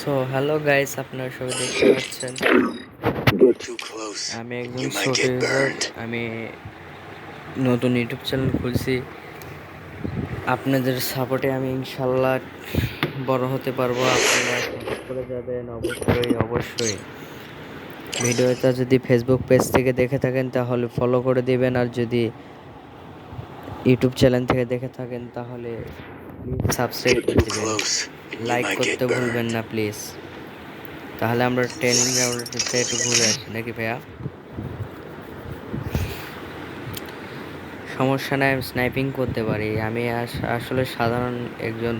So hello guys, আপনারা সবাই দেখতে পাচ্ছেন Get too close. আমি একজন You might ছোট get ইউজার। burned. আমি নতুন ইউটিউব চ্যানেল খুলছি। আপনাদের সাপোর্টে আমি ইনশাল্লাহ বড় হতে পারবো। আপনারা সাপোর্ট করে যাবেন অবশ্যই অবশ্যই। ভিডিওটা যদি ফেসবুক পেজ থেকে দেখে থাকেন তাহলে ফলো করে দিবেন, আর যদি ইউটিউব চ্যানেল থেকে দেখে থাকেন তাহলে প্লিজ সাবস্ক্রাইব Get করে too দিবেন, close, and you like might get করতে ভুলবেন burned. না প্লিজ। তাহলে আমরা ট্রেনিং গ্রাউন্ডে একটু ঘুরে আসি নাকি ভাইয়া? সমস্যা নাই, আমি স্নাইপিং করতে পারি। আমি আসলে সাধারণ একজন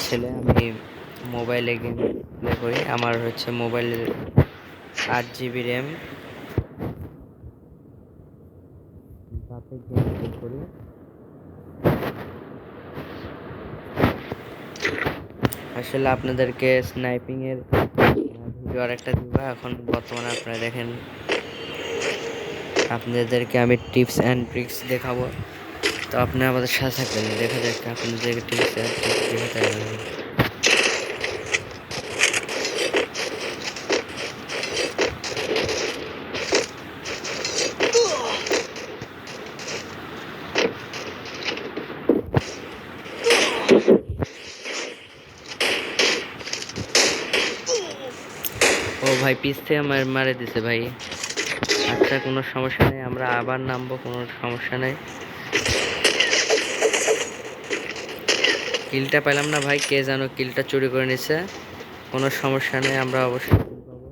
ছেলে। আমি মোবাইলে গেম প্লে করি। আমার হচ্ছে মোবাইলের 8 GB র্যাম, তাতে গেম প্লে করি। আসলে আপনাদেরকে স্নাইপিংয়ের ভিডিও আরেকটা দিব এখন। বর্তমানে আপনারা দেখেন, আপনাদেরকে আমি টিপস অ্যান্ড ট্রিক্স দেখাবো। তো আপনি আমাদের সাথে থাকবেন, দেখা যাক আপনাদেরকে টিপস অ্যান্ড ট্রিক্স দেখাতে পারবেন। ও ভাই, পিছ থেকে মারে দিছে ভাই। আচ্ছা, কোনো সমস্যা নেই, আমরা আবার নামবো, কোনো সমস্যা নেই। কিলটা পেলাম না ভাই, কে জানো কিলটা চুরি করে নিছে। কোনো সমস্যা নেই, আমরা অবশ্যই কিল পাবো।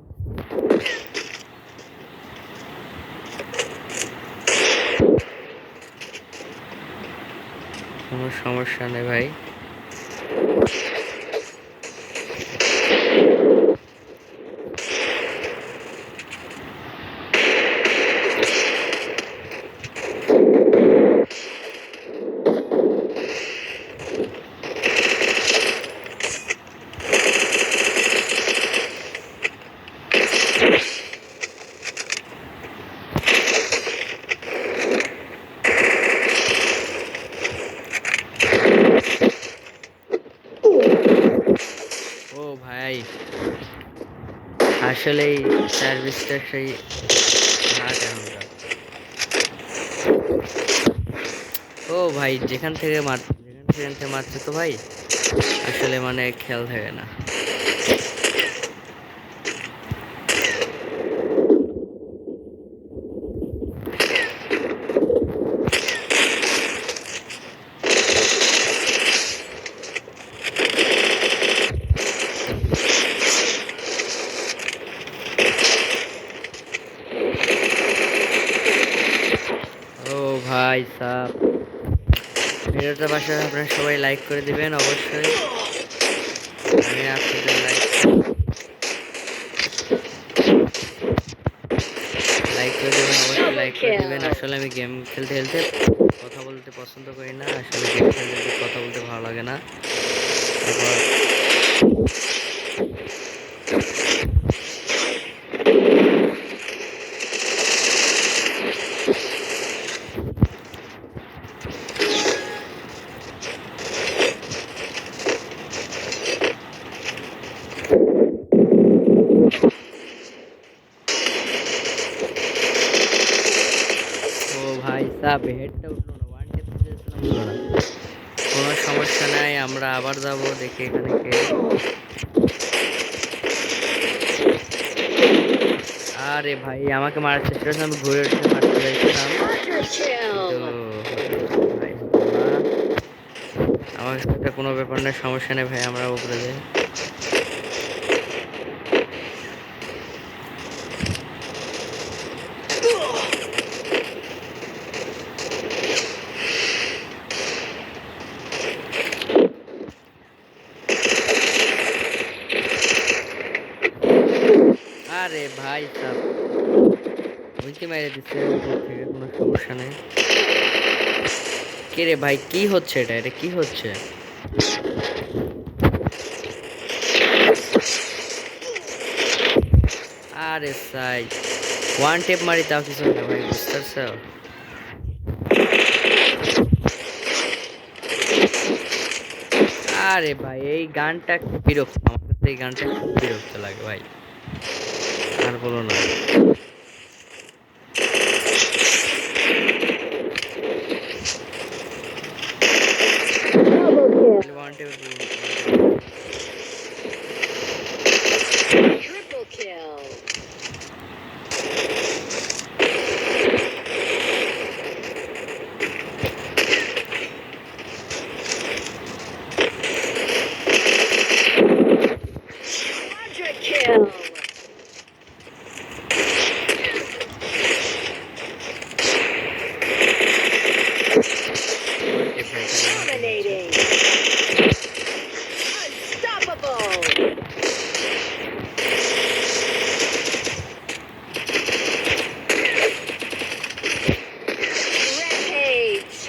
কোনো সমস্যা নেই ভাই। ও ভাই, আসলে এই সার্ভিসটা সেই হার্ট এখনকার। ও ভাই, যেখান থেকে মারছে তো ভাই, আসলে মানে খেয়াল থাকে না। ও ভাই সাব, ভিডিওটা বাসায় আপনারা সবাই লাইক করে দিবেন অবশ্যই। আমি আপনাদের লাইক করে দেবেন, অবশ্যই লাইক করে দেবেন। আসলে আমি গেম খেলতে খেলতে কথা বলতে পছন্দ করি না। আসলে গেম খেলতে খেলতে কথা বলতে ভালো লাগে না। তারপর ও ভাই সাব, হেডটা উঠলো না, ওয়ান টেপ দিয়েছিলাম, উঠলো না। কোনো সমস্যা নাই, আমরা আবার যাব, দেখি এখানে কে। আরে ভাই, আমাকে মারার চেষ্টা করছে, আমি ঘুরে উঠে মারতে চাইছিলাম, কিন্তু ভাই হলো না। আমার সাথে কোনো ব্যাপার নেই, সমস্যা নেই ভাই, আমরা উপরে যাই। আরে ভাই সাব, উইকে মেরে দিচ্ছে উপর থেকে, কোনো সমস্যা নেই। কে রে ভাই, কি হচ্ছে এটা, এটা কি হচ্ছে? আরে সাই, ওয়ান টেপ মারি তাও কিছু না ভাই, বুঝতে পারছো? আরে ভাই, এই গানটা বিরক্ত, আমার কাছে এই গানটা খুব বিরক্ত লাগে ভাই, আর বলো না। One, two, Triple kill. Quadra kill. Dominating. Unstoppable. Rampage.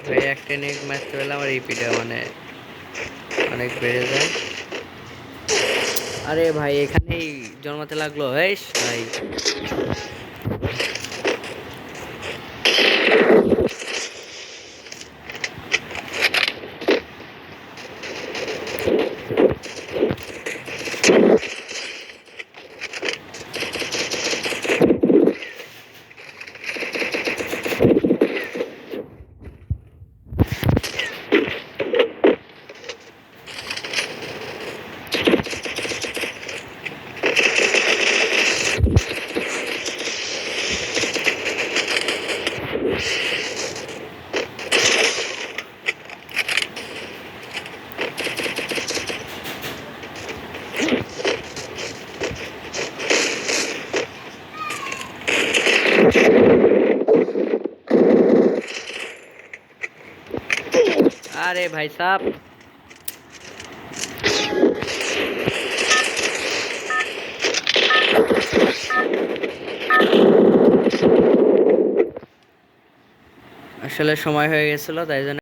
ভাই একটা নিয়ে মারতে পেলাম আর রিপিটে মানে অনেক বেড়ে যায়। আরে ভাই এখানেই জন্মাতে লাগলো, হেস ভাই। আরে ভাই সাব, আসলে সময় হয়ে গেছিল তাই জন্য